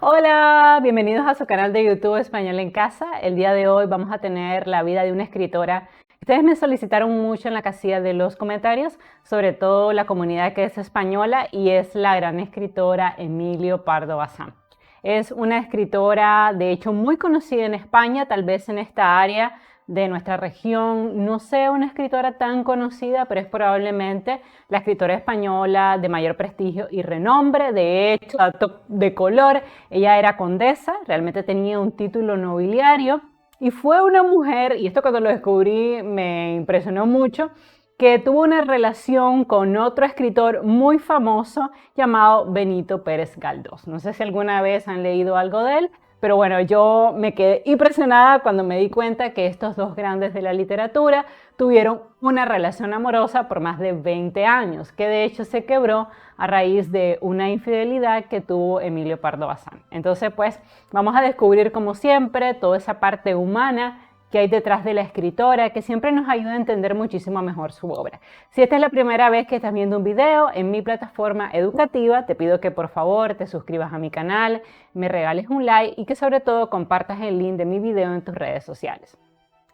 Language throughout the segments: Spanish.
Hola, bienvenidos a su canal de YouTube Español en Casa. El día de hoy vamos a tener la vida de una escritora. Ustedes me solicitaron mucho en la casilla de los comentarios, sobre todo la comunidad que es española, y es la gran escritora Emilio Pardo Bazán. Es una escritora, de hecho, muy conocida en España, tal vez en esta área de nuestra región no sea una escritora tan conocida, pero es probablemente la escritora española de mayor prestigio y renombre. De hecho, dato de color, ella era condesa, realmente tenía un título nobiliario y fue una mujer, y esto cuando lo descubrí me impresionó mucho, que tuvo una relación con otro escritor muy famoso llamado Benito Pérez Galdós. No sé si alguna vez han leído algo de él, pero bueno, yo me quedé impresionada cuando me di cuenta que estos dos grandes de la literatura tuvieron una relación amorosa por más de 20 años, que de hecho se quebró a raíz de una infidelidad que tuvo Emilio Pardo Bazán. Entonces, pues, vamos a descubrir, como siempre, toda esa parte humana que hay detrás de la escritora, que siempre nos ayuda a entender muchísimo mejor su obra. Si esta es la primera vez que estás viendo un video en mi plataforma educativa, te pido que por favor te suscribas a mi canal, me regales un like y que sobre todo compartas el link de mi video en tus redes sociales.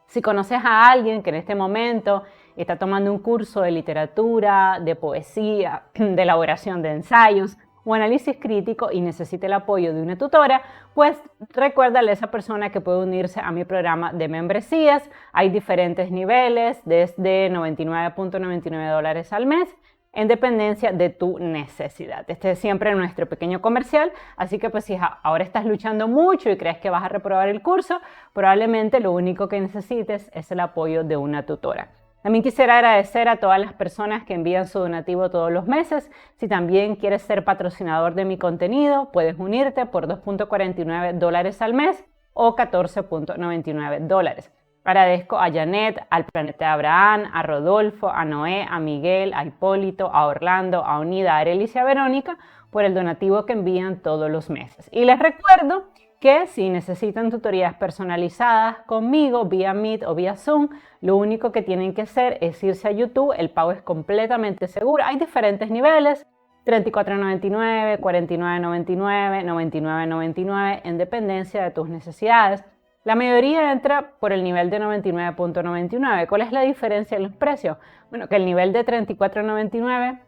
Si conoces a alguien que en este momento está tomando un curso de literatura, de poesía, de elaboración de ensayos o análisis crítico y necesita el apoyo de una tutora, pues recuérdale a esa persona que puede unirse a mi programa de membresías. Hay diferentes niveles, desde $99.99 al mes, en dependencia de tu necesidad. Este es siempre nuestro pequeño comercial, así que pues si ahora estás luchando mucho y crees que vas a reprobar el curso, probablemente lo único que necesites es el apoyo de una tutora. También quisiera agradecer a todas las personas que envían su donativo todos los meses. Si también quieres ser patrocinador de mi contenido, puedes unirte por $2.49 al mes o $14.99. Agradezco a Janet, al Planeta Abraham, a Rodolfo, a Noé, a Miguel, a Hipólito, a Orlando, a Unida, a Arelis y a Verónica por el donativo que envían todos los meses. Y les recuerdo que si necesitan tutorías personalizadas conmigo vía Meet o vía Zoom, lo único que tienen que hacer es irse a YouTube. El pago es completamente seguro. Hay diferentes niveles: $34.99, $49.99, $99.99, en dependencia de tus necesidades. La mayoría entra por el nivel de $99.99. ¿Cuál es la diferencia en los precios? Bueno, que el nivel de $34.99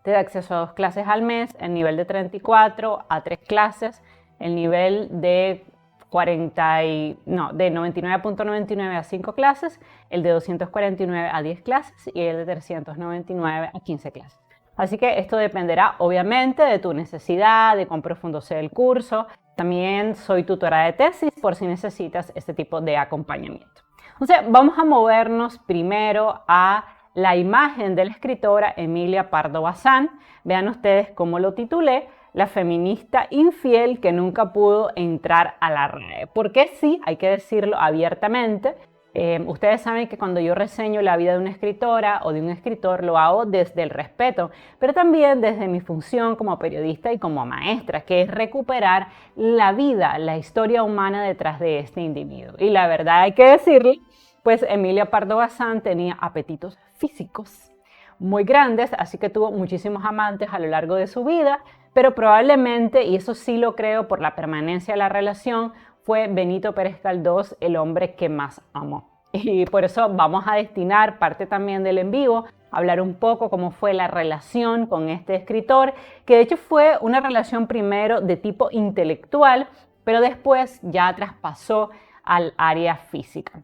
te da acceso a 2 clases al mes, el nivel de 34 a 3 clases, el nivel de de $99.99 a 5 clases, el de $249 a 10 clases y el de $399 a 15 clases. Así que esto dependerá obviamente de tu necesidad, de cuán profundo sea el curso. También soy tutora de tesis por si necesitas este tipo de acompañamiento. Entonces vamos a movernos primero a la imagen de la escritora Emilia Pardo Bazán. Vean ustedes cómo lo titulé: la feminista infiel que nunca pudo entrar a la RAE. Porque sí, hay que decirlo abiertamente. Ustedes saben que cuando yo reseño la vida de una escritora o de un escritor, lo hago desde el respeto, pero también desde mi función como periodista y como maestra, que es recuperar la vida, la historia humana detrás de este individuo. Y la verdad, hay que decirle, pues Emilia Pardo Bazán tenía apetitos físicos muy grandes, así que tuvo muchísimos amantes a lo largo de su vida, pero probablemente, y eso sí lo creo por la permanencia de la relación, fue Benito Pérez Galdós el hombre que más amó. Y por eso vamos a destinar parte también del en vivo a hablar un poco cómo fue la relación con este escritor, que de hecho fue una relación primero de tipo intelectual, pero después ya traspasó al área física.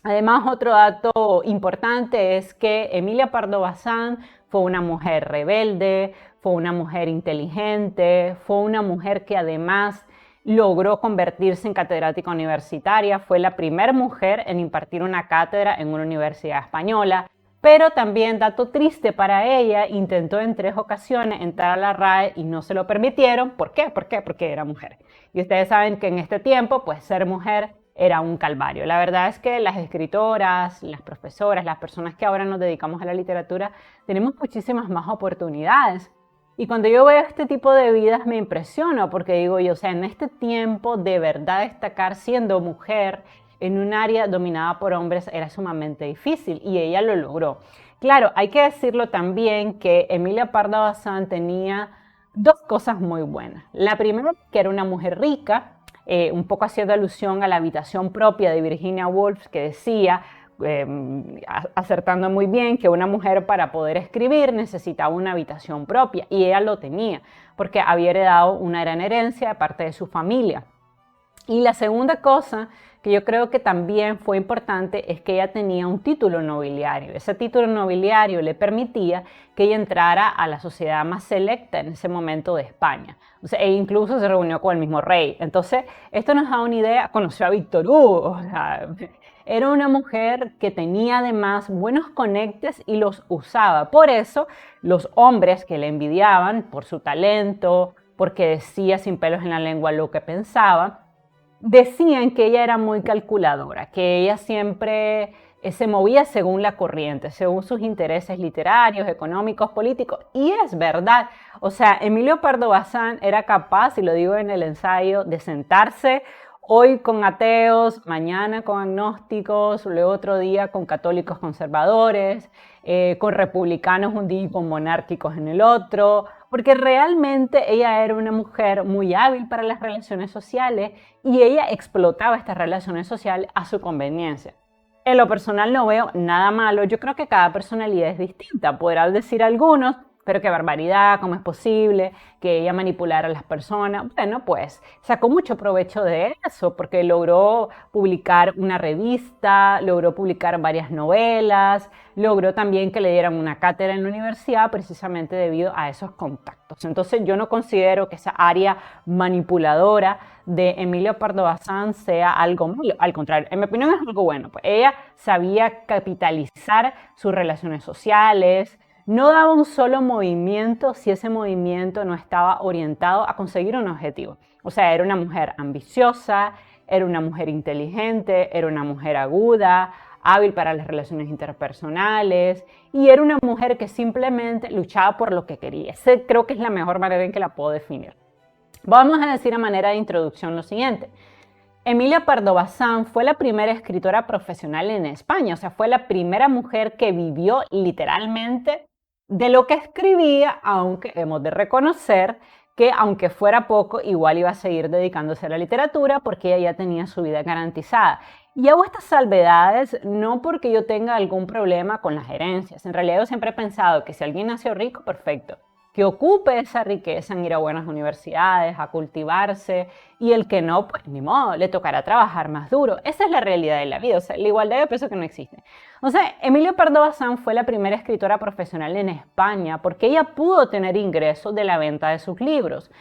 Además, otro dato importante es que Emilia Pardo Bazán fue una mujer rebelde, fue una mujer inteligente, fue una mujer que además logró convertirse en catedrática universitaria. Fue la primera mujer en impartir una cátedra en una universidad española. Pero también, dato triste para ella, intentó en 3 ocasiones entrar a la RAE y no se lo permitieron. ¿Por qué? Porque era mujer. Y ustedes saben que en este tiempo, pues ser mujer era un calvario. La verdad es que las escritoras, las profesoras, las personas que ahora nos dedicamos a la literatura, tenemos muchísimas más oportunidades. Y cuando yo veo este tipo de vidas me impresiono, porque digo yo, o sea, en este tiempo de verdad destacar siendo mujer en un área dominada por hombres era sumamente difícil y ella lo logró. Claro, hay que decirlo también que Emilia Pardo Bazán tenía Dos cosas muy buenas. La primera, que era una mujer rica, un poco haciendo alusión a la habitación propia de Virginia Woolf, que decía, acertando muy bien, que una mujer para poder escribir necesitaba una habitación propia, y ella lo tenía, porque había heredado una gran herencia de parte de su familia. Y la segunda cosa que yo creo que también fue importante es que ella tenía un título nobiliario. Ese título nobiliario le permitía que ella entrara a la sociedad más selecta en ese momento de España. O sea, e incluso se reunió con el mismo rey. Entonces, esto nos da una idea. Conoció a Víctor Hugo. O sea, era una mujer que tenía además buenos conectes y los usaba. Por eso, los hombres que le envidiaban por su talento, porque decía sin pelos en la lengua lo que pensaba, decían que ella era muy calculadora, que ella siempre se movía según la corriente, según sus intereses literarios, económicos, políticos. Y es verdad. O sea, Emilio Pardo Bazán era capaz, y lo digo en el ensayo, de sentarse hoy con ateos, mañana con agnósticos, luego otro día con católicos conservadores, con republicanos un día y con monárquicos en el otro, porque realmente ella era una mujer muy hábil para las relaciones sociales y ella explotaba estas relaciones sociales a su conveniencia. En lo personal no veo nada malo, yo creo que cada personalidad es distinta, podrán decir algunos, pero qué barbaridad, cómo es posible que ella manipulara a las personas. Bueno, pues sacó mucho provecho de eso porque logró publicar una revista, logró publicar varias novelas, logró también que le dieran una cátedra en la universidad precisamente debido a esos contactos. Entonces yo no considero que esa área manipuladora de Emilio Pardo Bazán sea algo malo, al contrario, en mi opinión es algo bueno. Pues ella sabía capitalizar sus relaciones sociales, no daba un solo movimiento si ese movimiento no estaba orientado a conseguir un objetivo. O sea, era una mujer ambiciosa, era una mujer inteligente, era una mujer aguda, hábil para las relaciones interpersonales y era una mujer que simplemente luchaba por lo que quería. Ese creo que es la mejor manera en que la puedo definir. Vamos a decir a manera de introducción lo siguiente. Emilia Pardo Bazán fue la primera escritora profesional en España, o sea, fue la primera mujer que vivió literalmente de lo que escribía, aunque hemos de reconocer que aunque fuera poco, igual iba a seguir dedicándose a la literatura porque ella ya tenía su vida garantizada. Y hago estas salvedades no porque yo tenga algún problema con las herencias. En realidad yo siempre he pensado que si alguien nació rico, perfecto. Que ocupe esa riqueza en ir a buenas universidades, a cultivarse, y el que no, pues ni modo, le tocará trabajar más duro. Esa es la realidad de la vida, o sea, la igualdad yo pienso que no existe. O sea, Emilia Pardo Bazán fue la primera escritora profesional en España porque ella pudo tener ingresos de la venta de sus libros.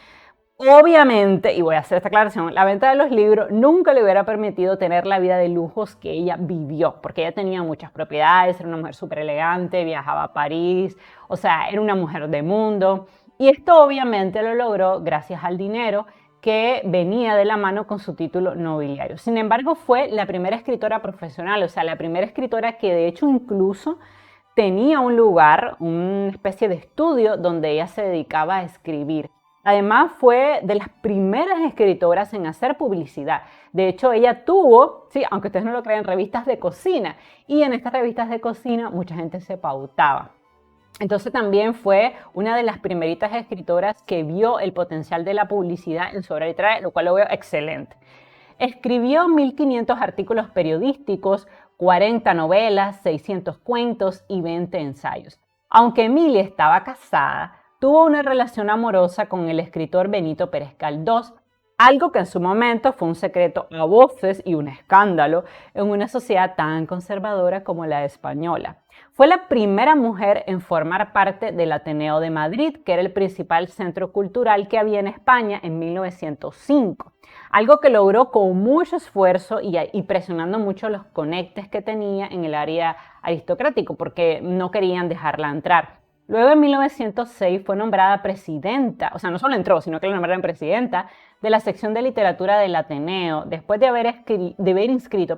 Obviamente, y voy a hacer esta aclaración, la venta de los libros nunca le hubiera permitido tener la vida de lujos que ella vivió, porque ella tenía muchas propiedades, era una mujer súper elegante, viajaba a París, o sea, era una mujer de mundo. Y esto obviamente lo logró gracias al dinero que venía de la mano con su título nobiliario. Sin embargo, fue la primera escritora profesional, o sea, la primera escritora que de hecho incluso tenía un lugar, una especie de estudio donde ella se dedicaba a escribir. Además, fue de las primeras escritoras en hacer publicidad. De hecho, ella tuvo, sí, aunque ustedes no lo crean, revistas de cocina. Y en estas revistas de cocina mucha gente se pautaba. Entonces también fue una de las primeritas escritoras que vio el potencial de la publicidad en su obra literaria, lo cual lo veo excelente. Escribió 1500 artículos periodísticos, 40 novelas, 600 cuentos y 20 ensayos. Aunque Emilia estaba casada, tuvo una relación amorosa con el escritor Benito Pérez Galdós, algo que en su momento fue un secreto a voces y un escándalo en una sociedad tan conservadora como la española. Fue la primera mujer en formar parte del Ateneo de Madrid, que era el principal centro cultural que había en España en 1905. Algo que logró con mucho esfuerzo y presionando mucho los conectes que tenía en el área aristocrático, porque no querían dejarla entrar. Luego en 1906 fue nombrada presidenta, o sea, no solo entró, sino que la nombraron presidenta de la sección de literatura del Ateneo, después de haber inscrito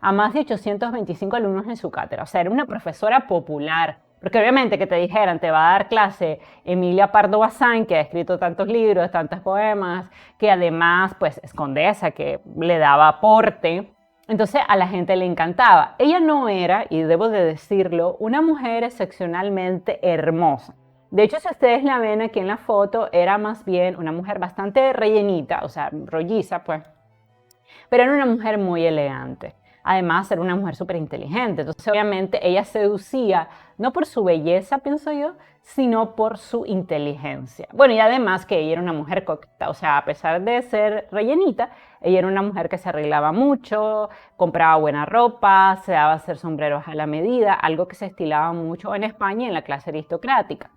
a más de 825 alumnos en su cátedra. O sea, era una profesora popular. Porque obviamente que te dijeran, te va a dar clase Emilia Pardo Bazán, que ha escrito tantos libros, tantos poemas, que además pues es condesa, que le daba aporte. Entonces a la gente le encantaba. Ella no era, y debo de decirlo, una mujer excepcionalmente hermosa. De hecho, si ustedes la ven aquí en la foto, era más bien una mujer bastante rellenita, o sea, rolliza, pues, pero era una mujer muy elegante. Además, era una mujer súper inteligente. Entonces, obviamente, ella seducía no por su belleza, pienso yo, sino por su inteligencia. Bueno, y además que ella era una mujer coqueta, o sea, a pesar de ser rellenita, ella era una mujer que se arreglaba mucho, compraba buena ropa, se daba a hacer sombreros a la medida, algo que se estilaba mucho en España en la clase aristocrática.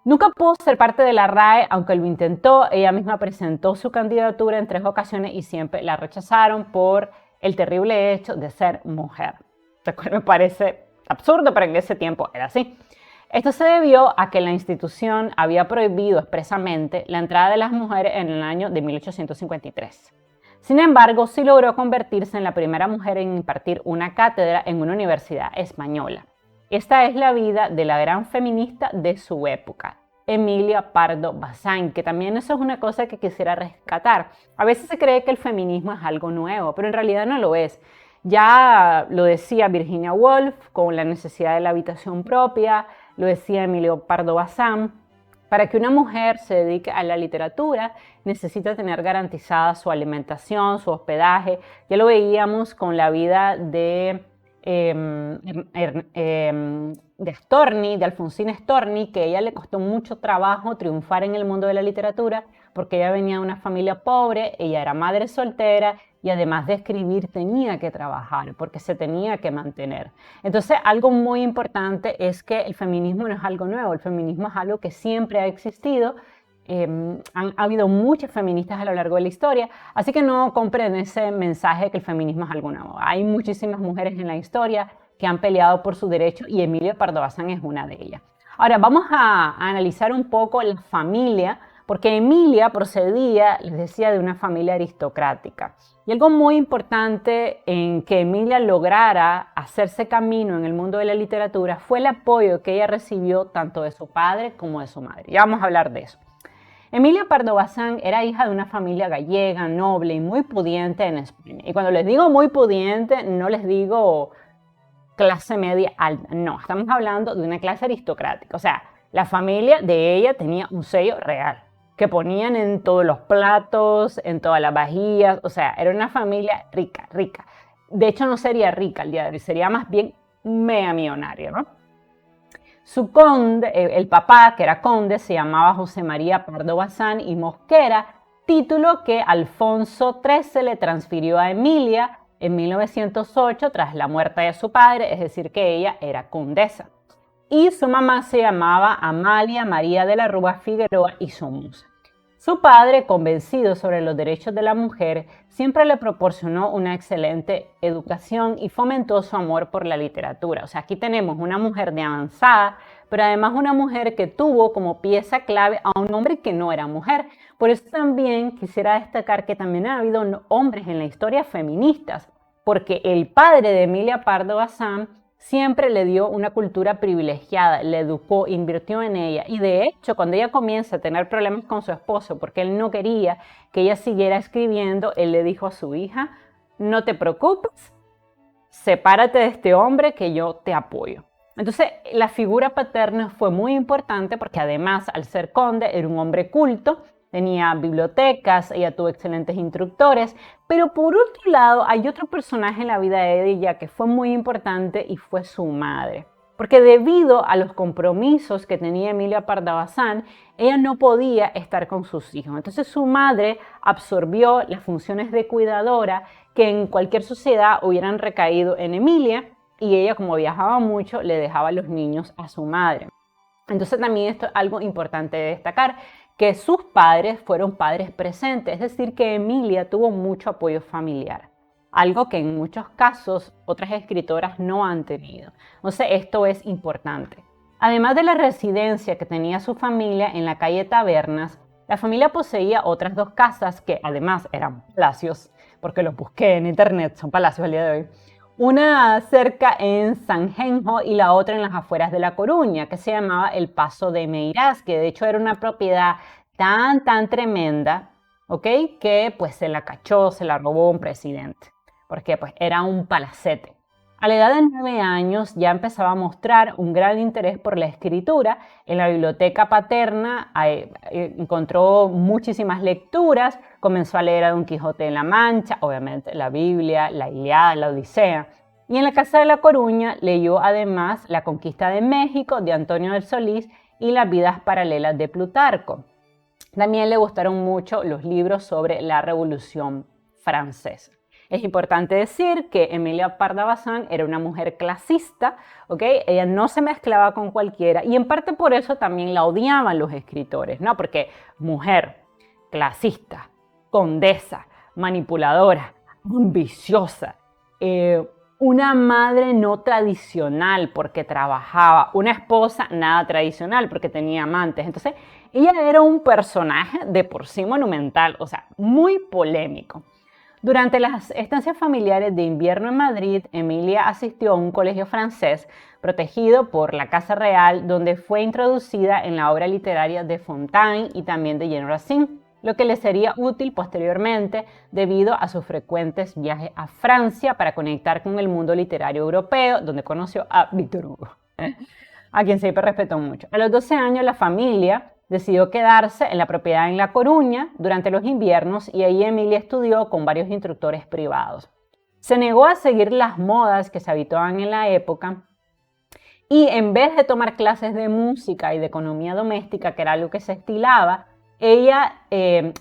Nunca pudo ser parte de la RAE, aunque lo intentó. Ella misma presentó su candidatura en 3 ocasiones y siempre la rechazaron por el terrible hecho de ser mujer. Lo cual me parece absurdo, pero en ese tiempo era así. Esto se debió a que la institución había prohibido expresamente la entrada de las mujeres en el año de 1853. Sin embargo, sí logró convertirse en la primera mujer en impartir una cátedra en una universidad española. Esta es la vida de la gran feminista de su época, Emilia Pardo Bazán, que también eso es una cosa que quisiera rescatar. A veces se cree que el feminismo es algo nuevo, pero en realidad no lo es. Ya lo decía Virginia Woolf con la necesidad de la habitación propia, lo decía Emilio Pardo Bazán. Para que una mujer se dedique a la literatura, necesita tener garantizada su alimentación, su hospedaje. Ya lo veíamos con la vida de Storni, de Alfonsina Storni, que a ella le costó mucho trabajo triunfar en el mundo de la literatura porque ella venía de una familia pobre, ella era madre soltera y además de escribir tenía que trabajar porque se tenía que mantener. Entonces, algo muy importante es que el feminismo no es algo nuevo, el feminismo es algo que siempre ha existido. Han habido muchas feministas a lo largo de la historia, así que no compren ese mensaje de que el feminismo es algo nuevo. Hay muchísimas mujeres en la historia que han peleado por su derecho y Emilia Pardo Bazán es una de ellas. Ahora vamos a analizar un poco la familia, porque Emilia procedía, les decía, de una familia aristocrática. Y algo muy importante en que Emilia lograra hacerse camino en el mundo de la literatura fue el apoyo que ella recibió tanto de su padre como de su madre. Ya vamos a hablar de eso. Emilia Pardo Bazán era hija de una familia gallega, noble y muy pudiente en España. Y cuando les digo muy pudiente, no les digo clase media alta, no, estamos hablando de una clase aristocrática. O sea, la familia de ella tenía un sello real, que ponían en todos los platos, en todas las vajillas. O sea, era una familia rica, rica. De hecho, no sería rica al día de hoy, sería más bien mega millonaria, ¿no? Su conde, el papá, que era conde, se llamaba José María Pardo Bazán y Mosquera, título que Alfonso XIII le transfirió a Emilia en 1908 tras la muerte de su padre, es decir, que ella era condesa. Y su mamá se llamaba Amalia María de la Rúa Figueroa y Somoza. Su padre, convencido sobre los derechos de la mujer, siempre le proporcionó una excelente educación y fomentó su amor por la literatura. O sea, aquí tenemos una mujer de avanzada, pero además una mujer que tuvo como pieza clave a un hombre que no era mujer. Por eso también quisiera destacar que también ha habido hombres en la historia feministas, porque el padre de Emilia Pardo Bazán siempre le dio una cultura privilegiada, le educó, invirtió en ella. Y de hecho, cuando ella comienza a tener problemas con su esposo, porque él no quería que ella siguiera escribiendo, él le dijo a su hija: no te preocupes, sepárate de este hombre que yo te apoyo. Entonces, la figura paterna fue muy importante porque además, al ser conde, era un hombre culto, tenía bibliotecas, ella tuvo excelentes instructores, pero por otro lado hay otro personaje en la vida de ella que fue muy importante y fue su madre. Porque debido a los compromisos que tenía Emilia Pardo Bazán, ella no podía estar con sus hijos. Entonces su madre absorbió las funciones de cuidadora que en cualquier sociedad hubieran recaído en Emilia, y ella, como viajaba mucho, le dejaba a los niños a su madre. Entonces también esto es algo importante de destacar, que sus padres fueron padres presentes, es decir, que Emilia tuvo mucho apoyo familiar, algo que en muchos casos otras escritoras no han tenido. Entonces esto es importante. Además de la residencia que tenía su familia en la calle Tabernas, la familia poseía otras 2 casas que además eran palacios, porque los busqué en internet, son palacios al día de hoy. Una cerca en Sanjenjo y la otra en las afueras de La Coruña, que se llamaba el Paso de Meirás, que de hecho era una propiedad tan tremenda, ¿ok? Que pues se la cachó, se la robó un presidente, porque pues era un palacete. A la edad de 9 años ya empezaba a mostrar un gran interés por la escritura. En la biblioteca paterna encontró muchísimas lecturas, comenzó a leer a Don Quijote de la Mancha, obviamente la Biblia, la Ilíada, la Odisea. Y en la Casa de La Coruña leyó además La Conquista de México de Antonio del Solís y Las vidas paralelas de Plutarco. También le gustaron mucho los libros sobre la Revolución Francesa. Es importante decir que Emilia Pardo Bazán era una mujer clasista, ¿ok? Ella no se mezclaba con cualquiera y en parte por eso también la odiaban los escritores, ¿no? Porque mujer, clasista, condesa, manipuladora, ambiciosa, una madre no tradicional porque trabajaba, una esposa nada tradicional porque tenía amantes. Entonces, ella era un personaje de por sí monumental, o sea, muy polémico. Durante las estancias familiares de invierno en Madrid, Emilia asistió a un colegio francés protegido por la Casa Real, donde fue introducida en la obra literaria de Fontaine y también de Jean Racine, lo que le sería útil posteriormente debido a sus frecuentes viajes a Francia para conectar con el mundo literario europeo, donde conoció a Victor Hugo, a quien siempre respetó mucho. A los 12 años la familia decidió quedarse en la propiedad en La Coruña durante los inviernos y ahí Emilia estudió con varios instructores privados. Se negó a seguir las modas que se habituaban en la época y en vez de tomar clases de música y de economía doméstica, que era algo que se estilaba, ella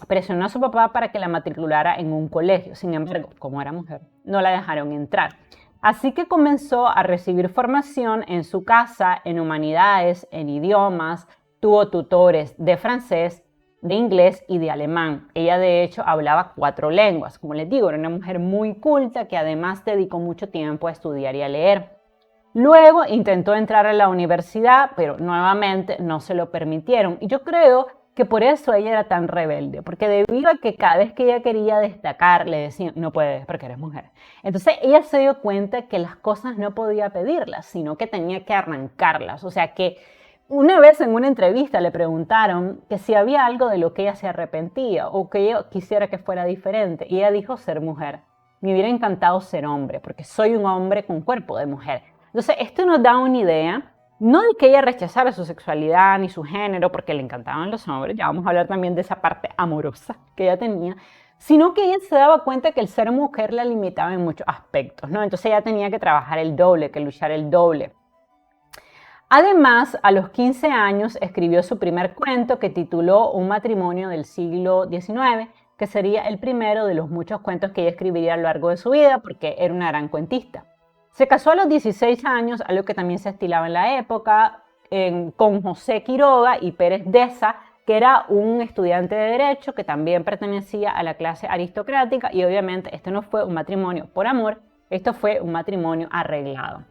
presionó a su papá para que la matriculara en un colegio. Sin embargo, como era mujer, no la dejaron entrar. Así que comenzó a recibir formación en su casa, en humanidades, en idiomas. Tuvo tutores de francés, de inglés y de alemán. Ella de hecho hablaba 4 lenguas. Como les digo, era una mujer muy culta que además dedicó mucho tiempo a estudiar y a leer. Luego intentó entrar a la universidad, pero nuevamente no se lo permitieron. Y yo creo que por eso ella era tan rebelde, porque debido a que cada vez que ella quería destacar le decían, no puedes porque eres mujer. Entonces ella se dio cuenta que las cosas no podía pedirlas, sino que tenía que arrancarlas. O sea que una vez en una entrevista le preguntaron que si había algo de lo que ella se arrepentía o que ella quisiera que fuera diferente. Y ella dijo ser mujer. Me hubiera encantado ser hombre, porque soy un hombre con cuerpo de mujer. Entonces esto nos da una idea, no de que ella rechazara su sexualidad ni su género, porque le encantaban los hombres, ya vamos a hablar también de esa parte amorosa que ella tenía, sino que ella se daba cuenta que el ser mujer la limitaba en muchos aspectos, ¿no? Entonces ella tenía que trabajar el doble, que luchar el doble. Además, a los 15 años escribió su primer cuento que tituló Un matrimonio del siglo XIX, que sería el primero de los muchos cuentos que ella escribiría a lo largo de su vida porque era una gran cuentista. Se casó a los 16 años, algo que también se estilaba en la época, con José Quiroga y Pérez Deza, que era un estudiante de Derecho que también pertenecía a la clase aristocrática y obviamente esto no fue un matrimonio por amor, esto fue un matrimonio arreglado.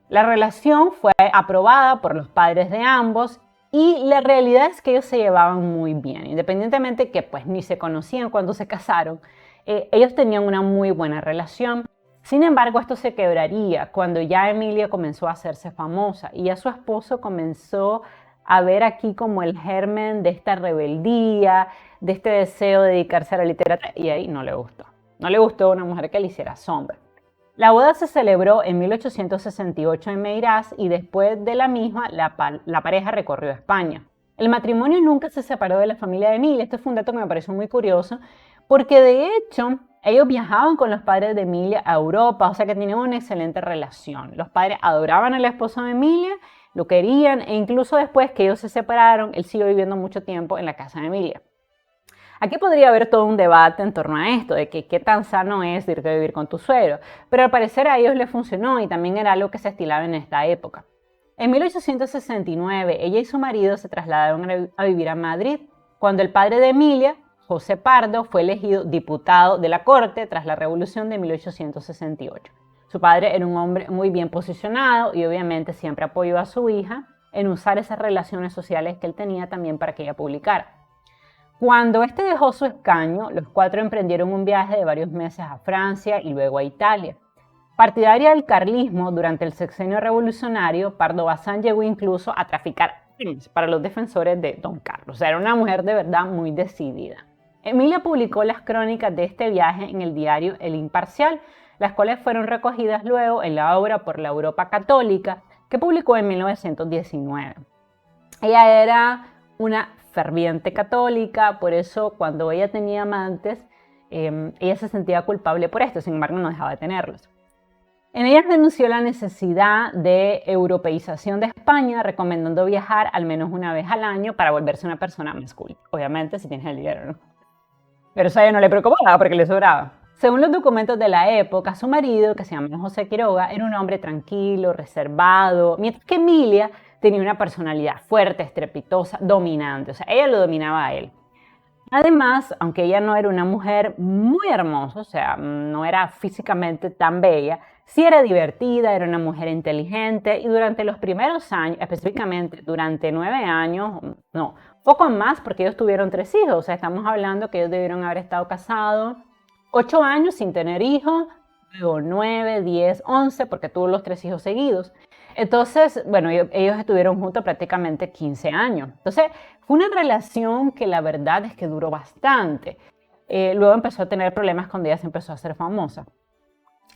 La relación fue aprobada por los padres de ambos y la realidad es que ellos se llevaban muy bien, independientemente que pues ni se conocían cuando se casaron, ellos tenían una muy buena relación. Sin embargo, esto se quebraría cuando ya Emilia comenzó a hacerse famosa y ya su esposo comenzó a ver aquí como el germen de esta rebeldía, de este deseo de dedicarse a la literatura y ahí no le gustó. No le gustó una mujer que le hiciera sombra. La boda se celebró en 1868 en Meirás y después de la misma la pareja recorrió España. El matrimonio nunca se separó de la familia de Emilia. Este fue un dato que me pareció muy curioso porque de hecho ellos viajaban con los padres de Emilia a Europa, o sea que tenían una excelente relación. Los padres adoraban al esposo de Emilia, lo querían e incluso después que ellos se separaron, él siguió viviendo mucho tiempo en la casa de Emilia. Aquí podría haber todo un debate en torno a esto, de que qué tan sano es irte a vivir con tu suegro, pero al parecer a ellos les funcionó y también era algo que se estilaba en esta época. En 1869, ella y su marido se trasladaron a vivir a Madrid, cuando el padre de Emilia, José Pardo, fue elegido diputado de la corte tras la Revolución de 1868. Su padre era un hombre muy bien posicionado y obviamente siempre apoyó a su hija en usar esas relaciones sociales que él tenía también para que ella publicara. Cuando este dejó su escaño, los 4 emprendieron un viaje de varios meses a Francia y luego a Italia. Partidaria del carlismo durante el sexenio revolucionario, Pardo Bazán llegó incluso a traficar armas para los defensores de Don Carlos. O sea, era una mujer de verdad muy decidida. Emilia publicó las crónicas de este viaje en el diario El Imparcial, las cuales fueron recogidas luego en la obra Por la Europa Católica, que publicó en 1919. Ella era una ferviente católica, por eso cuando ella tenía amantes, ella se sentía culpable por esto, sin embargo no dejaba de tenerlos. En ella denunció la necesidad de europeización de España, recomendando viajar al menos una vez al año para volverse una persona más cool. Obviamente si tienes el dinero, ¿no? Pero eso a ella no le preocupaba porque le sobraba. Según los documentos de la época, su marido, que se llama José Quiroga, era un hombre tranquilo, reservado, mientras que Emilia tenía una personalidad fuerte, estrepitosa, dominante. O sea, ella lo dominaba a él. Además, aunque ella no era una mujer muy hermosa, o sea, no era físicamente tan bella, sí era divertida, era una mujer inteligente y durante los primeros años, específicamente durante 9 años, no, poco más porque ellos tuvieron 3 hijos, o sea, estamos hablando que ellos debieron haber estado casados 8 años sin tener hijos, luego 9, 10, 11 porque tuvo los 3 hijos seguidos. Entonces, bueno, ellos estuvieron juntos prácticamente 15 años. Entonces, fue una relación que la verdad es que duró bastante. Luego empezó a tener problemas cuando ella se empezó a hacer famosa.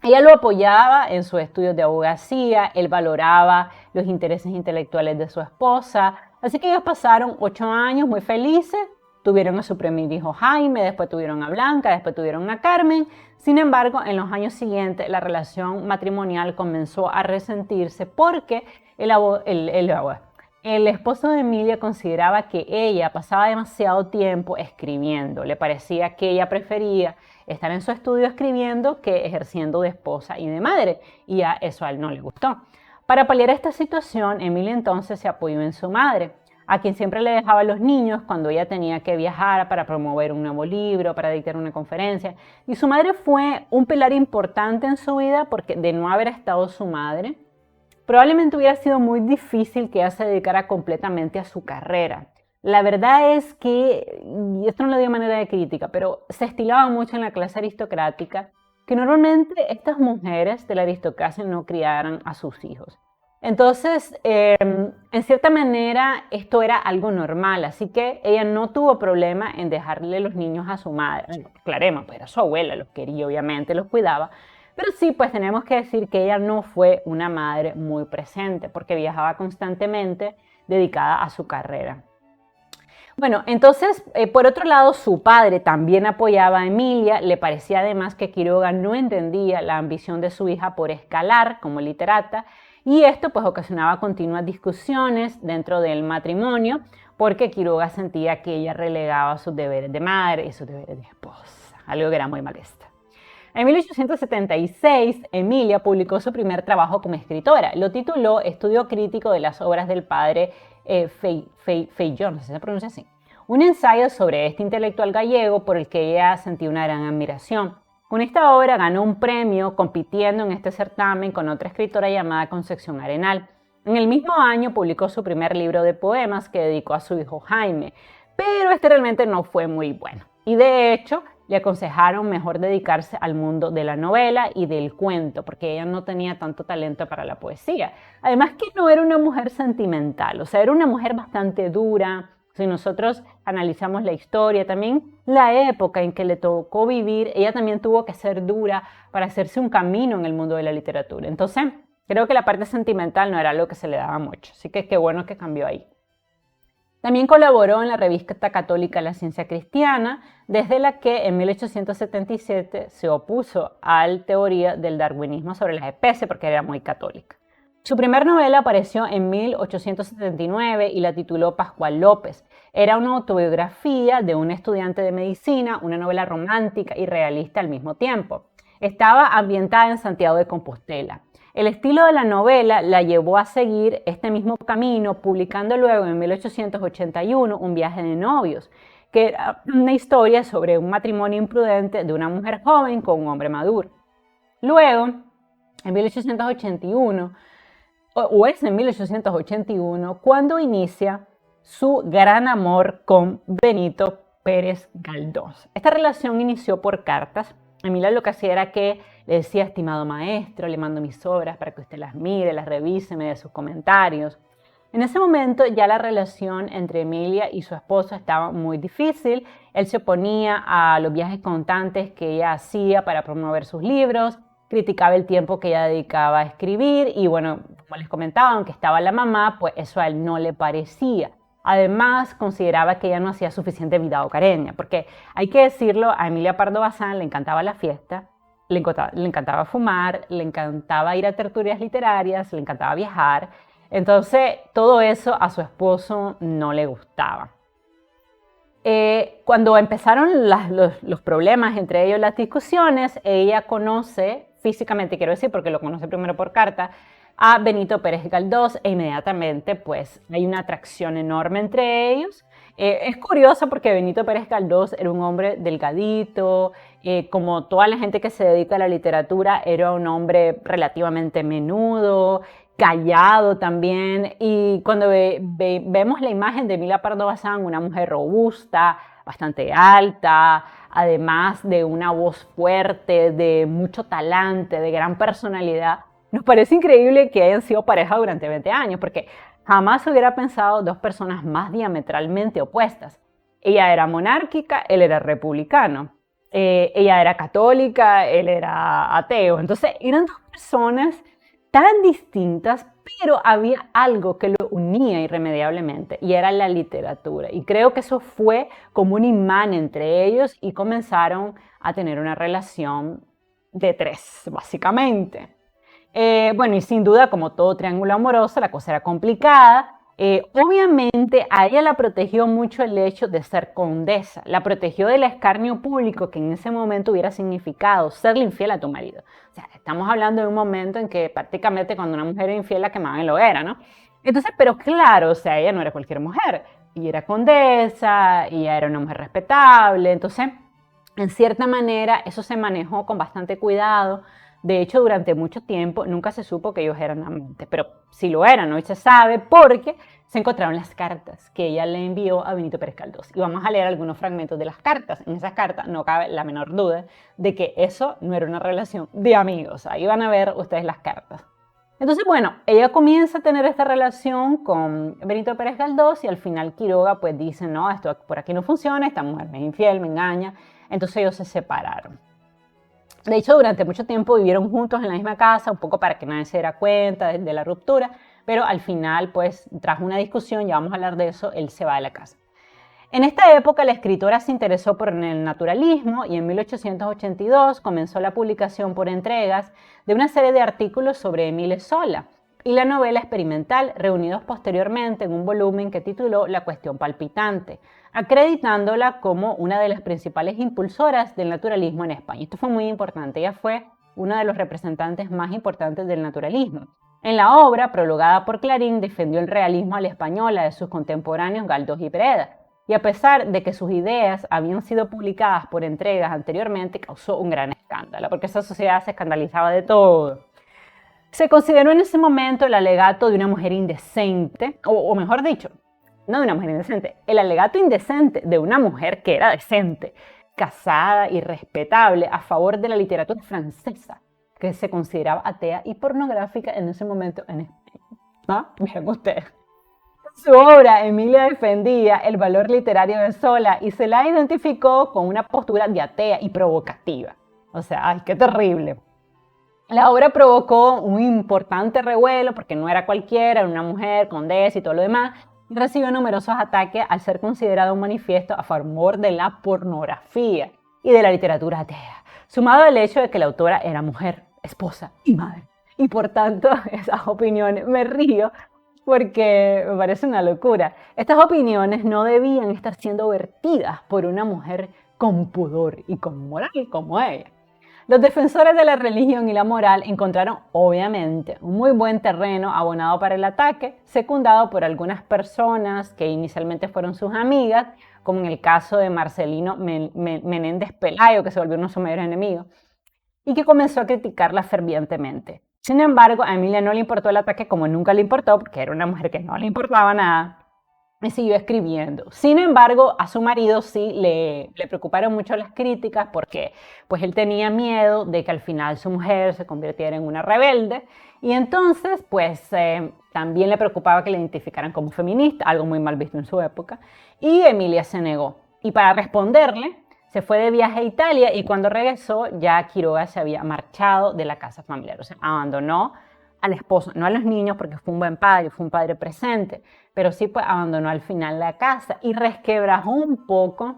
Ella lo apoyaba en sus estudios de abogacía, él valoraba los intereses intelectuales de su esposa. Así que ellos pasaron 8 años muy felices. Tuvieron a su primer hijo Jaime, después tuvieron a Blanca, después tuvieron a Carmen. Sin embargo, en los años siguientes la relación matrimonial comenzó a resentirse porque el esposo de Emilia consideraba que ella pasaba demasiado tiempo escribiendo. Le parecía que ella prefería estar en su estudio escribiendo que ejerciendo de esposa y de madre. Y a eso a él no le gustó. Para paliar esta situación, Emilia entonces se apoyó en su madre, a quien siempre le dejaba a los niños cuando ella tenía que viajar para promover un nuevo libro, para dictar una conferencia. Y su madre fue un pilar importante en su vida porque de no haber estado su madre, probablemente hubiera sido muy difícil que ella se dedicara completamente a su carrera. La verdad es que, y esto no lo digo de manera de crítica, pero se estilaba mucho en la clase aristocrática que normalmente estas mujeres de la aristocracia no criaran a sus hijos. Entonces, en cierta manera, esto era algo normal, así que ella no tuvo problema en dejarle los niños a su madre. Bueno, aclaremos, pues era su abuela, los quería, obviamente, los cuidaba. Pero sí, pues tenemos que decir que ella no fue una madre muy presente, porque viajaba constantemente dedicada a su carrera. Bueno, entonces, por otro lado, su padre también apoyaba a Emilia. Le parecía además que Quiroga no entendía la ambición de su hija por escalar como literata, y esto pues ocasionaba continuas discusiones dentro del matrimonio porque Quiroga sentía que ella relegaba sus deberes de madre y sus deberes de esposa, algo que era muy molesto. En 1876, Emilia publicó su primer trabajo como escritora. Lo tituló Estudio crítico de las obras del padre Feijón, no sé si se pronuncia así. Un ensayo sobre este intelectual gallego por el que ella sentía una gran admiración. Con esta obra ganó un premio compitiendo en este certamen con otra escritora llamada Concepción Arenal. En el mismo año publicó su primer libro de poemas que dedicó a su hijo Jaime, pero este realmente no fue muy bueno. Y de hecho, le aconsejaron mejor dedicarse al mundo de la novela y del cuento, porque ella no tenía tanto talento para la poesía. Además que no era una mujer sentimental, o sea, era una mujer bastante dura. Si nosotros analizamos la historia, también la época en que le tocó vivir, ella también tuvo que ser dura para hacerse un camino en el mundo de la literatura. Entonces, creo que la parte sentimental no era algo que se le daba mucho, así que qué bueno que cambió ahí. También colaboró en la revista católica La Ciencia Cristiana, desde la que en 1877 se opuso a la teoría del darwinismo sobre las especies porque era muy católica. Su primer novela apareció en 1879 y la tituló Pascual López. Era una autobiografía de un estudiante de medicina, una novela romántica y realista al mismo tiempo. Estaba ambientada en Santiago de Compostela. El estilo de la novela la llevó a seguir este mismo camino, publicando luego en 1881 Un viaje de novios, que era una historia sobre un matrimonio imprudente de una mujer joven con un hombre maduro. Luego, en 1881, es en 1881 cuando inicia su gran amor con Benito Pérez Galdós. Esta relación inició por cartas. Emilia lo que hacía era que le decía, estimado maestro, le mando mis obras para que usted las mire, las revise, me dé sus comentarios. En ese momento ya la relación entre Emilia y su esposo estaba muy difícil. Él se oponía a los viajes constantes que ella hacía para promover sus libros. criticaba el tiempo que ella dedicaba a escribir y bueno, como les comentaba, aunque estaba la mamá, pues eso a él no le parecía. Además, consideraba que ella no hacía suficiente vida hogareña, porque hay que decirlo, a Emilia Pardo Bazán le encantaba la fiesta, le encantaba fumar, le encantaba ir a tertulias literarias, le encantaba viajar. Entonces, todo eso a su esposo no le gustaba. Cuando empezaron los problemas, entre ellos las discusiones, ella conoce físicamente, quiero decir, porque lo conoce primero por carta, a Benito Pérez Galdós e inmediatamente pues hay una atracción enorme entre ellos. Es curioso porque Benito Pérez Galdós era un hombre delgadito, como toda la gente que se dedica a la literatura, era un hombre relativamente menudo, callado también, y cuando vemos la imagen de Emilia Pardo Bazán, una mujer robusta, bastante alta, además de una voz fuerte, de mucho talante, de gran personalidad, nos parece increíble que hayan sido pareja durante 20 años, porque jamás hubiera pensado dos personas más diametralmente opuestas. Ella era monárquica, él era republicano. Ella era católica, él era ateo. Entonces eran dos personas tan distintas, pero había algo que lo unía irremediablemente y era la literatura. Y creo que eso fue como un imán entre ellos y comenzaron a tener una relación de tres, básicamente. Bueno, y sin duda, como todo triángulo amoroso, la cosa era complicada. Obviamente a ella la protegió mucho el hecho de ser condesa, la protegió del escarnio público que en ese momento hubiera significado serle infiel a tu marido. O sea, estamos hablando de un momento en que prácticamente cuando una mujer era infiel la quemaban en la hoguera, ¿no? Entonces, pero claro, o sea, ella no era cualquier mujer, ella era condesa, ella era una mujer respetable, entonces, en cierta manera, eso se manejó con bastante cuidado. De hecho, durante mucho tiempo nunca se supo que ellos eran amantes, pero sí lo eran, hoy se sabe porque se encontraron las cartas que ella le envió a Benito Pérez Galdós. Y vamos a leer algunos fragmentos de las cartas. En esas cartas no cabe la menor duda de que eso no era una relación de amigos. Ahí van a ver ustedes las cartas. Entonces, bueno, ella comienza a tener esta relación con Benito Pérez Galdós y al final Quiroga pues dice, no, esto por aquí no funciona, esta mujer me es infiel, me engaña. Entonces ellos se separaron. De hecho, durante mucho tiempo vivieron juntos en la misma casa, un poco para que nadie se diera cuenta de la ruptura, pero al final, pues, tras una discusión, ya vamos a hablar de eso, él se va de la casa. En esta época, la escritora se interesó por el naturalismo y en 1882 comenzó la publicación por entregas de una serie de artículos sobre Émile Zola y la novela experimental, reunidos posteriormente en un volumen que tituló La cuestión palpitante, acreditándola como una de las principales impulsoras del naturalismo en España. Esto fue muy importante, ella fue uno de los representantes más importantes del naturalismo. En la obra, prologada por Clarín, defendió el realismo a la española de sus contemporáneos Galdós y Pereda, y a pesar de que sus ideas habían sido publicadas por entregas anteriormente, causó un gran escándalo, porque esa sociedad se escandalizaba de todo. Se consideró en ese momento el alegato de una mujer indecente, o mejor dicho, no de una mujer indecente, el alegato indecente de una mujer que era decente, casada y respetable a favor de la literatura francesa, que se consideraba atea y pornográfica en ese momento en España. ¿No? Miren ustedes. Su obra, Emilia defendía el valor literario de Zola y se la identificó con una postura de atea y provocativa. O sea, ¡ay, qué terrible! La obra provocó un importante revuelo porque no era cualquiera, era una mujer, condesa y todo lo demás, y recibió numerosos ataques al ser considerado un manifiesto a favor de la pornografía y de la literatura atea, sumado al hecho de que la autora era mujer, esposa y madre. Y por tanto, esas opiniones, me río porque me parece una locura. Estas opiniones no debían estar siendo vertidas por una mujer con pudor y con moral como ella. Los defensores de la religión y la moral encontraron, obviamente, un muy buen terreno abonado para el ataque, secundado por algunas personas que inicialmente fueron sus amigas, como en el caso de Marcelino Menéndez Pelayo, que se volvió uno de sus mayores enemigos, y que comenzó a criticarla fervientemente. Sin embargo, a Emilia no le importó el ataque como nunca le importó, porque era una mujer que no le importaba nada, y siguió escribiendo. Sin embargo, a su marido sí le preocuparon mucho las críticas porque pues él tenía miedo de que al final su mujer se convirtiera en una rebelde y entonces pues también le preocupaba que le identificaran como feminista, algo muy mal visto en su época, y Emilia se negó. Y para responderle, Se fue de viaje a Italia y cuando regresó ya Quiroga se había marchado de la casa familiar, o sea, abandonó al esposo, no a los niños porque fue un buen padre, fue un padre presente, pero sí pues abandonó al final la casa y resquebrajó un poco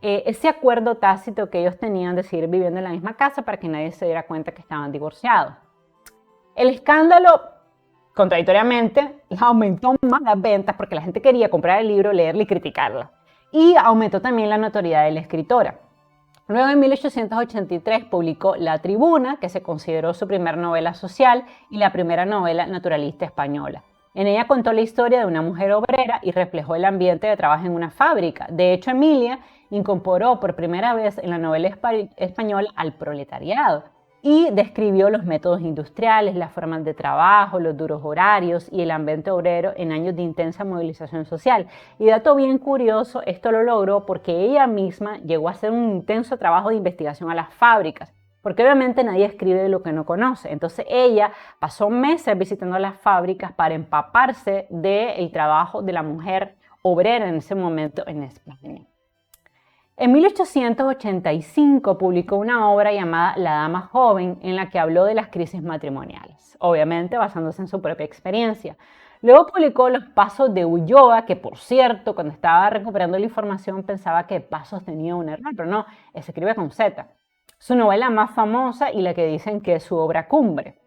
ese acuerdo tácito que ellos tenían de seguir viviendo en la misma casa para que nadie se diera cuenta que estaban divorciados. El escándalo, contradictoriamente, aumentó más las ventas porque la gente quería comprar el libro, leerlo y criticarlo. Y aumentó también la notoriedad de la escritora. Luego, en 1883, publicó La Tribuna, que se consideró su primera novela social y la primera novela naturalista española. En ella contó la historia de una mujer obrera y reflejó el ambiente de trabajo en una fábrica. De hecho, Emilia incorporó por primera vez en la novela española al proletariado y describió los métodos industriales, las formas de trabajo, los duros horarios y el ambiente obrero en años de intensa movilización social. Y dato bien curioso, esto lo logró porque ella misma llegó a hacer un intenso trabajo de investigación a las fábricas, porque obviamente nadie escribe de lo que no conoce. Entonces ella pasó meses visitando las fábricas para empaparse del trabajo de la mujer obrera en ese momento en España. En 1885 publicó una obra llamada La Dama Joven, en la que habló de las crisis matrimoniales, obviamente basándose en su propia experiencia. Luego publicó Los Pasos de Ulloa, que por cierto, cuando estaba recuperando la información pensaba que Pasos tenía un error, pero no, se escribe con Z. Su novela más famosa y la que dicen que es su obra cumbre.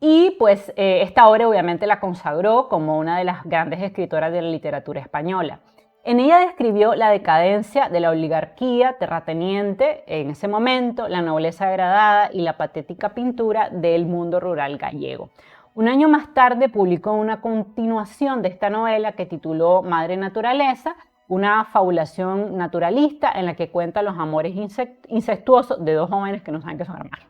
Y pues esta obra obviamente la consagró como una de las grandes escritoras de la literatura española. En ella describió la decadencia de la oligarquía terrateniente en ese momento, la nobleza degradada y la patética pintura del mundo rural gallego. Un año más tarde publicó una continuación de esta novela que tituló Madre Naturaleza, una fabulación naturalista en la que cuenta los amores incestuosos de dos jóvenes que no saben qué son hermanos.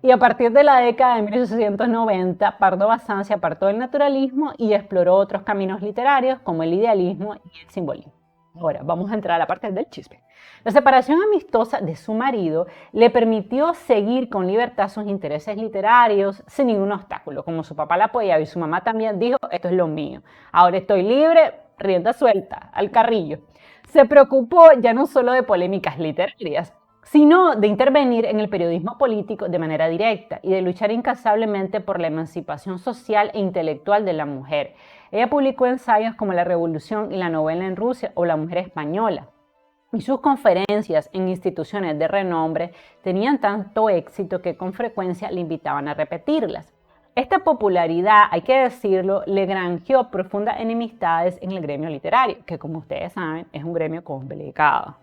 Y a partir de la década de 1890, Pardo Bazán se apartó del naturalismo y exploró otros caminos literarios como el idealismo y el simbolismo. Ahora, vamos a entrar a la parte del chisme. La separación amistosa de su marido le permitió seguir con libertad sus intereses literarios sin ningún obstáculo. Como su papá la apoyaba y su mamá también dijo, esto es lo mío. Ahora estoy libre, rienda suelta, al carrillo. Se preocupó ya no solo de polémicas literarias, sino de intervenir en el periodismo político de manera directa y de luchar incansablemente por la emancipación social e intelectual de la mujer. Ella publicó ensayos como La Revolución y la novela en Rusia o La Mujer Española. Y sus conferencias en instituciones de renombre tenían tanto éxito que con frecuencia le invitaban a repetirlas. Esta popularidad, hay que decirlo, le granjeó profundas enemistades en el gremio literario, que como ustedes saben es un gremio complicado.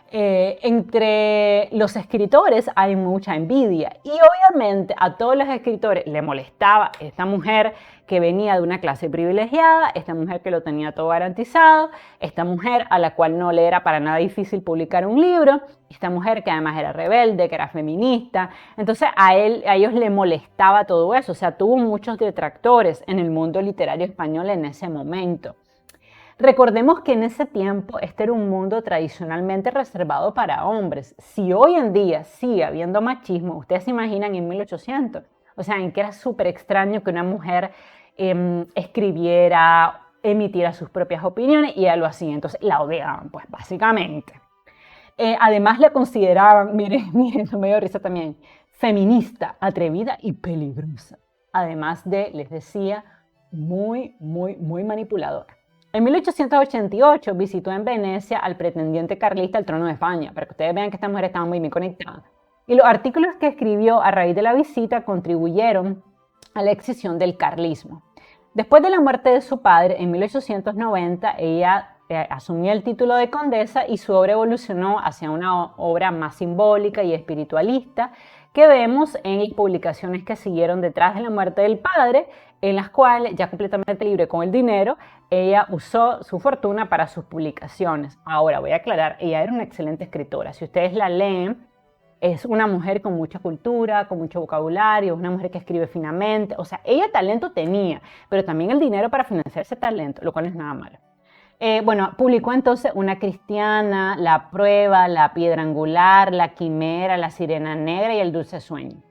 Entre los escritores hay mucha envidia y obviamente a todos los escritores le molestaba esta mujer que venía de una clase privilegiada, esta mujer que lo tenía todo garantizado, esta mujer a la cual no le era para nada difícil publicar un libro, esta mujer que además era rebelde, que era feminista. Entonces a ellos le molestaba todo eso, o sea, tuvo muchos detractores en el mundo literario español en ese momento. Recordemos que en ese tiempo este era un mundo tradicionalmente reservado para hombres. Si hoy en día sigue habiendo machismo, ustedes se imaginan en 1800, o sea, en que era súper extraño que una mujer escribiera, emitiera sus propias opiniones y ella lo hacía, entonces la odiaban, pues básicamente. Además la consideraban, miren, eso me dio risa también, feminista, atrevida y peligrosa. Además de, les decía, muy manipuladora. En 1888 visitó en Venecia al pretendiente carlista al trono de España, para que ustedes vean que esta mujer estaba muy bien conectada. Y los artículos que escribió a raíz de la visita contribuyeron a la excisión del carlismo. Después de la muerte de su padre, en 1890, ella asumió el título de condesa y su obra evolucionó hacia una obra más simbólica y espiritualista que vemos en las publicaciones que siguieron detrás de la muerte del padre, en las cuales, ya completamente libre con el dinero, ella usó su fortuna para sus publicaciones. Ahora voy a aclarar, ella era una excelente escritora. Si ustedes la leen, es una mujer con mucha cultura, con mucho vocabulario, es una mujer que escribe finamente. O sea, ella talento tenía, pero también el dinero para financiar ese talento, lo cual no es nada malo. Bueno, publicó entonces Una Cristiana, La Prueba, La Piedra Angular, La Quimera, La Sirena Negra y El Dulce Sueño.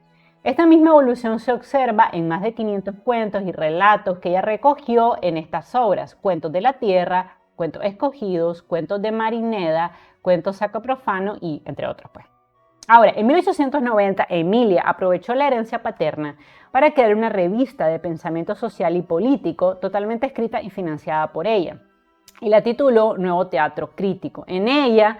Esta misma evolución se observa en más de 500 cuentos y relatos que ella recogió en estas obras: Cuentos de la Tierra, Cuentos Escogidos, Cuentos de Marineda, cuento sacro profano y entre otros, pues. Ahora, en 1890, Emilia aprovechó la herencia paterna para crear una revista de pensamiento social y político totalmente escrita y financiada por ella. Y la tituló Nuevo Teatro Crítico. En ella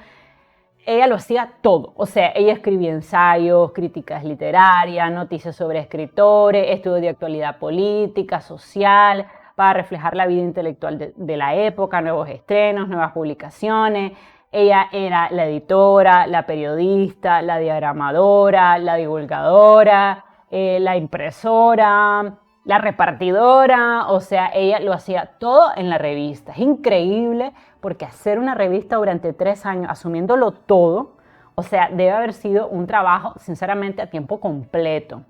lo hacía todo, o sea, ella escribía ensayos, críticas literarias, noticias sobre escritores, estudios de actualidad política, social, para reflejar la vida intelectual de la época, nuevos estrenos, nuevas publicaciones. Ella era la editora, la periodista, la diagramadora, la divulgadora, la impresora, la repartidora, o sea, ella lo hacía todo en la revista. Es increíble porque hacer una revista durante 3 años, asumiéndolo todo, o sea, debe haber sido un trabajo, sinceramente, a tiempo completo.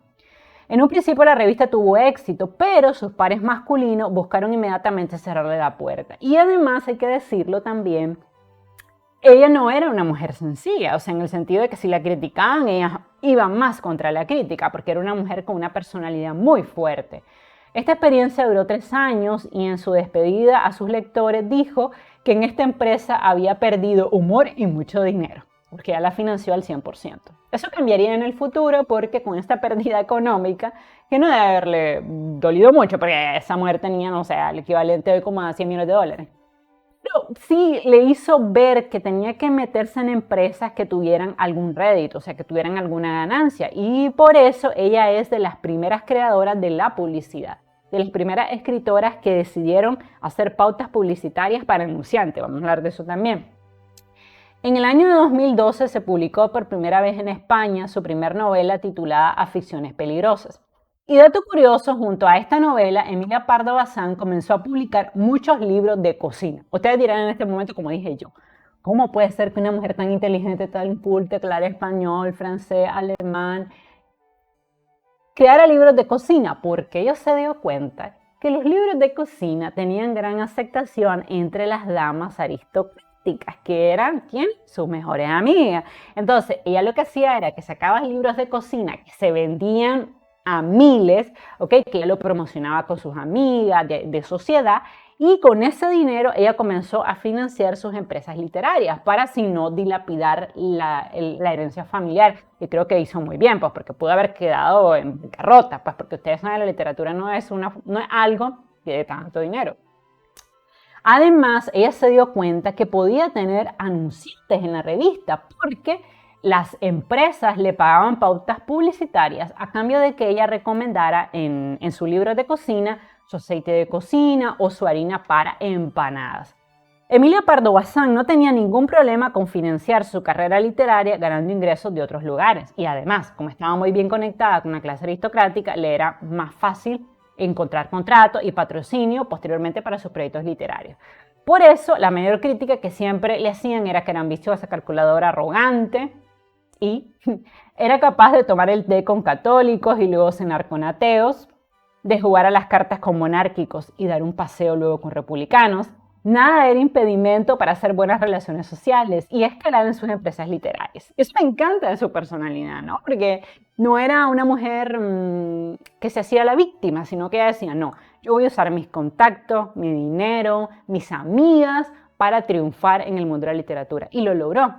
En un principio la revista tuvo éxito, pero sus pares masculinos buscaron inmediatamente cerrarle la puerta. Y además, hay que decirlo también, ella no era una mujer sencilla, o sea, en el sentido de que si la criticaban, ella iba más contra la crítica, porque era una mujer con una personalidad muy fuerte. Esta experiencia duró 3 años y en su despedida a sus lectores dijo que en esta empresa había perdido humor y mucho dinero, porque ya la financió al 100%. Eso cambiaría en el futuro porque con esta pérdida económica, que no debe haberle dolido mucho, porque esa mujer tenía, no sé, el equivalente hoy como a 100 millones de dólares. Pero sí le hizo ver que tenía que meterse en empresas que tuvieran algún rédito, o sea, que tuvieran alguna ganancia. Y por eso ella es de las primeras creadoras de la publicidad, de las primeras escritoras que decidieron hacer pautas publicitarias para anunciantes. Vamos a hablar de eso también. En el año de 2012 se publicó por primera vez en España su primer novela titulada Aficiones peligrosas. Y dato curioso, junto a esta novela, Emilia Pardo Bazán comenzó a publicar muchos libros de cocina. Ustedes dirán en este momento, como dije yo, ¿cómo puede ser que una mujer tan inteligente, tan culta, que hablara español, francés, alemán, creara libros de cocina? Porque ella se dio cuenta que los libros de cocina tenían gran aceptación entre las damas aristocráticas, que eran, ¿quién? Sus mejores amigas. Entonces, ella lo que hacía era que sacaba libros de cocina que se vendían a miles, ¿ok? Que ella lo promocionaba con sus amigas de sociedad, y con ese dinero ella comenzó a financiar sus empresas literarias para así no dilapidar la herencia familiar, y creo que hizo muy bien, pues porque pudo haber quedado en bancarrota, pues porque ustedes saben, la literatura no es algo que dé tanto dinero. Además, ella se dio cuenta que podía tener anunciantes en la revista porque las empresas le pagaban pautas publicitarias a cambio de que ella recomendara en su libro de cocina su aceite de cocina o su harina para empanadas. Emilia Pardo Bazán no tenía ningún problema con financiar su carrera literaria ganando ingresos de otros lugares. Y además, como estaba muy bien conectada con una clase aristocrática, le era más fácil encontrar contrato y patrocinio posteriormente para sus proyectos literarios. Por eso, la mayor crítica que siempre le hacían era que era ambiciosa, calculadora, arrogante, y era capaz de tomar el té con católicos y luego cenar con ateos, de jugar a las cartas con monárquicos y dar un paseo luego con republicanos. Nada era impedimento para hacer buenas relaciones sociales y escalar en sus empresas literarias. Eso me encanta de su personalidad, ¿no? Porque no era una mujer que se hacía la víctima, sino que ella decía, no, yo voy a usar mis contactos, mi dinero, mis amigas para triunfar en el mundo de la literatura. Y lo logró.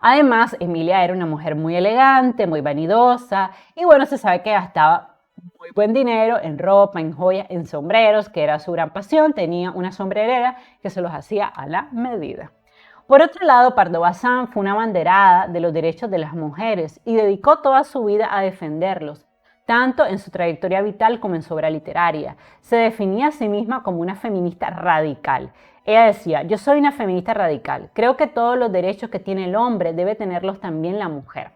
Además, Emilia era una mujer muy elegante, muy vanidosa y bueno, se sabe que gastaba muy buen dinero en ropa, en joyas, en sombreros, que era su gran pasión. Tenía una sombrerera que se los hacía a la medida. Por otro lado, Pardo Bazán fue una abanderada de los derechos de las mujeres y dedicó toda su vida a defenderlos, tanto en su trayectoria vital como en su obra literaria. Se definía a sí misma como una feminista radical. Ella decía, yo soy una feminista radical, creo que todos los derechos que tiene el hombre debe tenerlos también la mujer.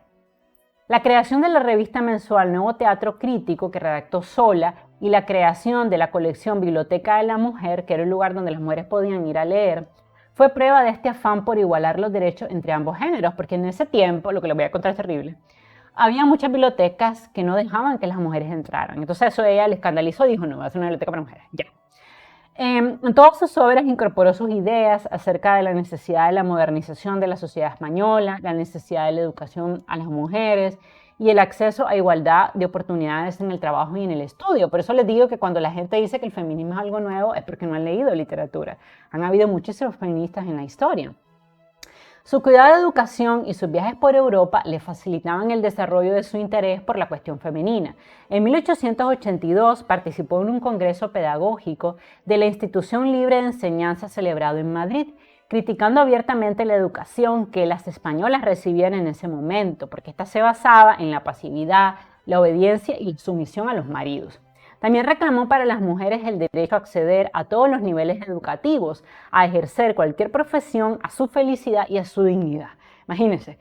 La creación de la revista mensual Nuevo Teatro Crítico, que redactó sola, y la creación de la colección Biblioteca de la Mujer, que era un lugar donde las mujeres podían ir a leer, fue prueba de este afán por igualar los derechos entre ambos géneros, porque en ese tiempo, lo que les voy a contar es terrible, había muchas bibliotecas que no dejaban que las mujeres entraran. Entonces eso ella le escandalizó y dijo, no, voy a hacer una biblioteca para mujeres, ya. En todas sus obras incorporó sus ideas acerca de la necesidad de la modernización de la sociedad española, la necesidad de la educación a las mujeres y el acceso a igualdad de oportunidades en el trabajo y en el estudio. Por eso les digo que cuando la gente dice que el feminismo es algo nuevo es porque no han leído literatura. Han habido muchísimos feministas en la historia. Su cuidado de educación y sus viajes por Europa le facilitaban el desarrollo de su interés por la cuestión femenina. En 1882 participó en un congreso pedagógico de la Institución Libre de Enseñanza celebrado en Madrid, criticando abiertamente la educación que las españolas recibían en ese momento, porque esta se basaba en la pasividad, la obediencia y la sumisión a los maridos. También reclamó para las mujeres el derecho a acceder a todos los niveles educativos, a ejercer cualquier profesión, a su felicidad y a su dignidad. Imagínense,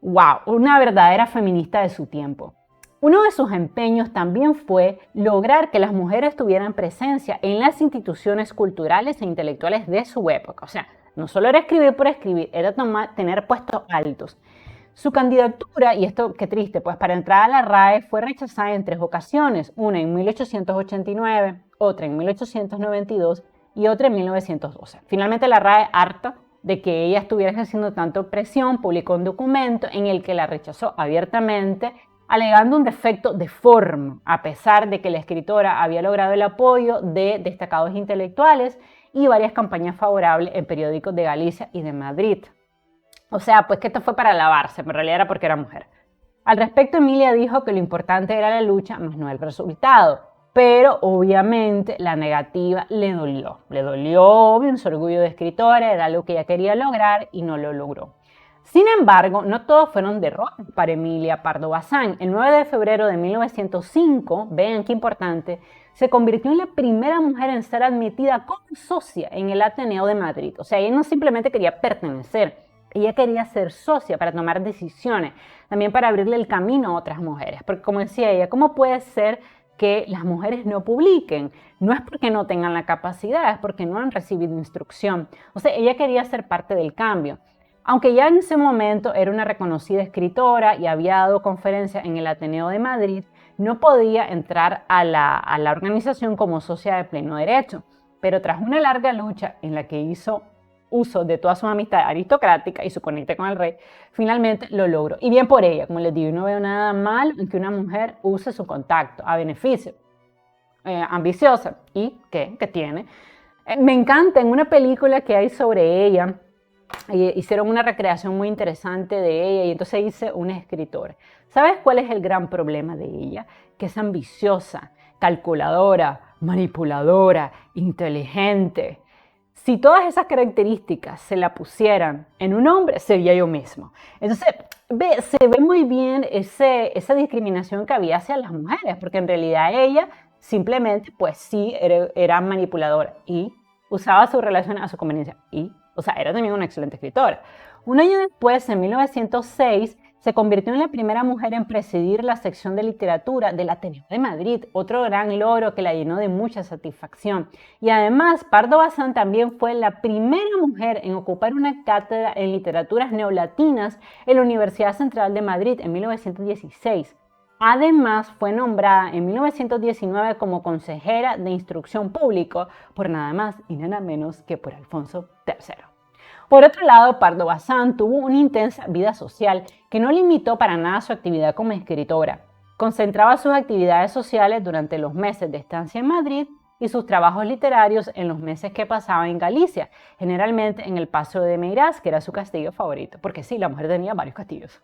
wow, una verdadera feminista de su tiempo. Uno de sus empeños también fue lograr que las mujeres tuvieran presencia en las instituciones culturales e intelectuales de su época. O sea, no solo era escribir por escribir, era tener puestos altos. Su candidatura, y esto qué triste, pues para entrar a la RAE fue rechazada en 3 ocasiones, una en 1889, otra en 1892 y otra en 1912. Finalmente la RAE, harta de que ella estuviera ejerciendo tanto presión, publicó un documento en el que la rechazó abiertamente, alegando un defecto de forma, a pesar de que la escritora había logrado el apoyo de destacados intelectuales y varias campañas favorables en periódicos de Galicia y de Madrid. O sea, pues que esto fue para alabarse, pero en realidad era porque era mujer. Al respecto, Emilia dijo que lo importante era la lucha, más no el resultado. Pero obviamente la negativa le dolió. Le dolió, obvio, en su orgullo de escritora, era algo que ella quería lograr y no lo logró. Sin embargo, no todos fueron derrotas para Emilia Pardo Bazán. El 9 de febrero de 1905, vean qué importante, se convirtió en la primera mujer en ser admitida como socia en el Ateneo de Madrid. O sea, ella no simplemente quería pertenecer, ella quería ser socia para tomar decisiones, también para abrirle el camino a otras mujeres. Porque como decía ella, ¿cómo puede ser que las mujeres no publiquen? No es porque no tengan la capacidad, es porque no han recibido instrucción. O sea, ella quería ser parte del cambio. Aunque ya en ese momento era una reconocida escritora y había dado conferencias en el Ateneo de Madrid, no podía entrar a la organización como socia de pleno derecho. Pero tras una larga lucha en la que hizo uso de toda su amistad aristocrática y su conecte con el rey, finalmente lo logró. Y bien por ella, como les digo, no veo nada mal en que una mujer use su contacto a beneficio. Ambiciosa. ¿Y qué? ¿Qué tiene? Me encanta, en una película que hay sobre ella, hicieron una recreación muy interesante de ella y entonces hice una escritora. ¿Sabes cuál es el gran problema de ella? Que es ambiciosa, calculadora, manipuladora, inteligente. Si todas esas características se la pusieran en un hombre, sería yo mismo. Entonces, se ve muy bien esa discriminación que había hacia las mujeres, porque en realidad ella simplemente, pues sí, era manipuladora y usaba su relación a su conveniencia. O sea, era también una excelente escritora. Un año después, en 1906, se convirtió en la primera mujer en presidir la sección de literatura del Ateneo de Madrid, otro gran logro que la llenó de mucha satisfacción. Y además, Pardo Bazán también fue la primera mujer en ocupar una cátedra en literaturas neolatinas en la Universidad Central de Madrid en 1916. Además, fue nombrada en 1919 como consejera de instrucción pública por nada más y nada menos que por Alfonso III. Por otro lado, Pardo Bazán tuvo una intensa vida social que no limitó para nada su actividad como escritora. Concentraba sus actividades sociales durante los meses de estancia en Madrid y sus trabajos literarios en los meses que pasaba en Galicia, generalmente en el Pazo de Meirás, que era su castillo favorito, porque sí, la mujer tenía varios castillos.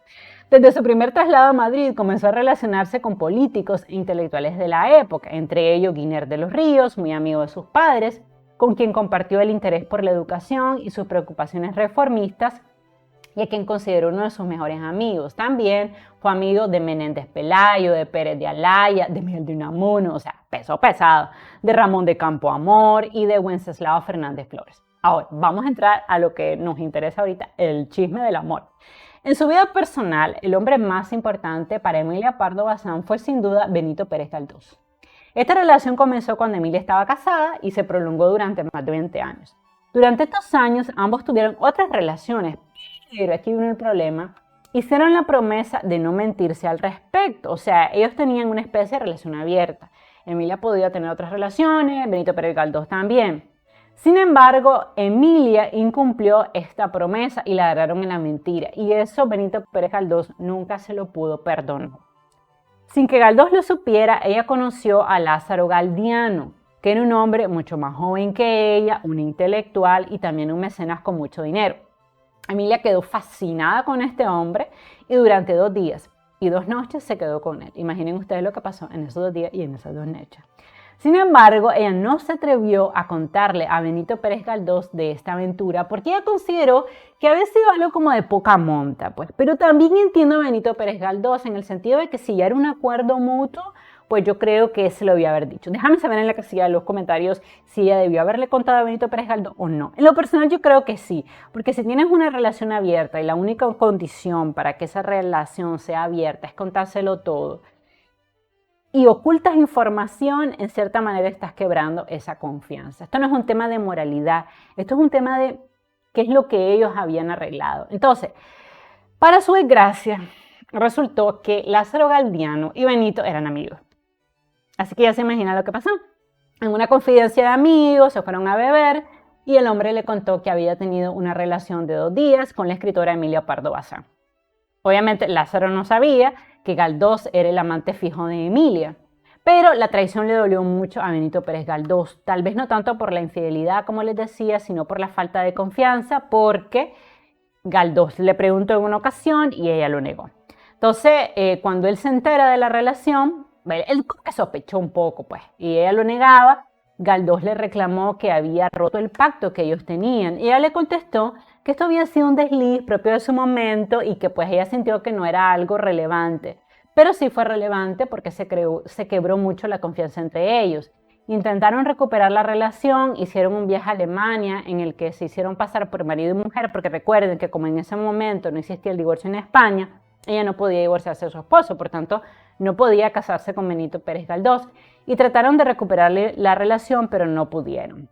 Desde su primer traslado a Madrid comenzó a relacionarse con políticos e intelectuales de la época, entre ellos Guiner de los Ríos, muy amigo de sus padres, con quien compartió el interés por la educación y sus preocupaciones reformistas, y a quien consideró uno de sus mejores amigos. También fue amigo de Menéndez Pelayo, de Pérez de Alaya, de Miguel de Unamuno, o sea, peso pesado, de Ramón de Campoamor y de Wenceslao Fernández Flores. Ahora, vamos a entrar a lo que nos interesa ahorita, el chisme del amor. En su vida personal, el hombre más importante para Emilia Pardo Bazán fue sin duda Benito Pérez Galdós. Esta relación comenzó cuando Emilia estaba casada y se prolongó durante más de 20 años. Durante estos años, ambos tuvieron otras relaciones, pero aquí viene el problema. Hicieron la promesa de no mentirse al respecto, o sea, ellos tenían una especie de relación abierta. Emilia podía tener otras relaciones, Benito Pérez Galdós también. Sin embargo, Emilia incumplió esta promesa y la agarraron en la mentira, y eso Benito Pérez Galdós nunca se lo pudo perdonar. Sin que Galdós lo supiera, ella conoció a Lázaro Galdiano, que era un hombre mucho más joven que ella, un intelectual y también un mecenas con mucho dinero. Emilia quedó fascinada con este hombre y durante 2 días y 2 noches se quedó con él. Imaginen ustedes lo que pasó en esos 2 días y en esas 2 noches. Sin embargo, ella no se atrevió a contarle a Benito Pérez Galdós de esta aventura porque ella consideró que había sido algo como de poca monta, pues. Pero también entiendo a Benito Pérez Galdós en el sentido de que si ya era un acuerdo mutuo, pues yo creo que se lo debió haber dicho. Déjame saber en la casilla de los comentarios si ella debió haberle contado a Benito Pérez Galdós o no. En lo personal yo creo que sí, porque si tienes una relación abierta y la única condición para que esa relación sea abierta es contárselo todo, y ocultas información, en cierta manera estás quebrando esa confianza. Esto no es un tema de moralidad, esto es un tema de qué es lo que ellos habían arreglado. Entonces, para su desgracia, resultó que Lázaro Galdiano y Benito eran amigos. Así que ya se imagina lo que pasó. En una confidencia de amigos se fueron a beber y el hombre le contó que había tenido una relación de 2 días con la escritora Emilia Pardo Bazán. Obviamente Lázaro no sabía que Galdós era el amante fijo de Emilia, pero la traición le dolió mucho a Benito Pérez Galdós, tal vez no tanto por la infidelidad, como les decía, sino por la falta de confianza, porque Galdós le preguntó en una ocasión y ella lo negó. Entonces, cuando él se entera de la relación, él como que sospechó un poco, pues, y ella lo negaba. Galdós le reclamó que había roto el pacto que ellos tenían y ella le contestó que esto había sido un desliz propio de su momento y que pues ella sintió que no era algo relevante, pero sí fue relevante porque se quebró mucho la confianza entre ellos. Intentaron recuperar la relación, hicieron un viaje a Alemania en el que se hicieron pasar por marido y mujer, porque recuerden que como en ese momento no existía el divorcio en España, ella no podía divorciarse de su esposo, por tanto no podía casarse con Benito Pérez Galdós, y trataron de recuperarle la relación, pero no pudieron.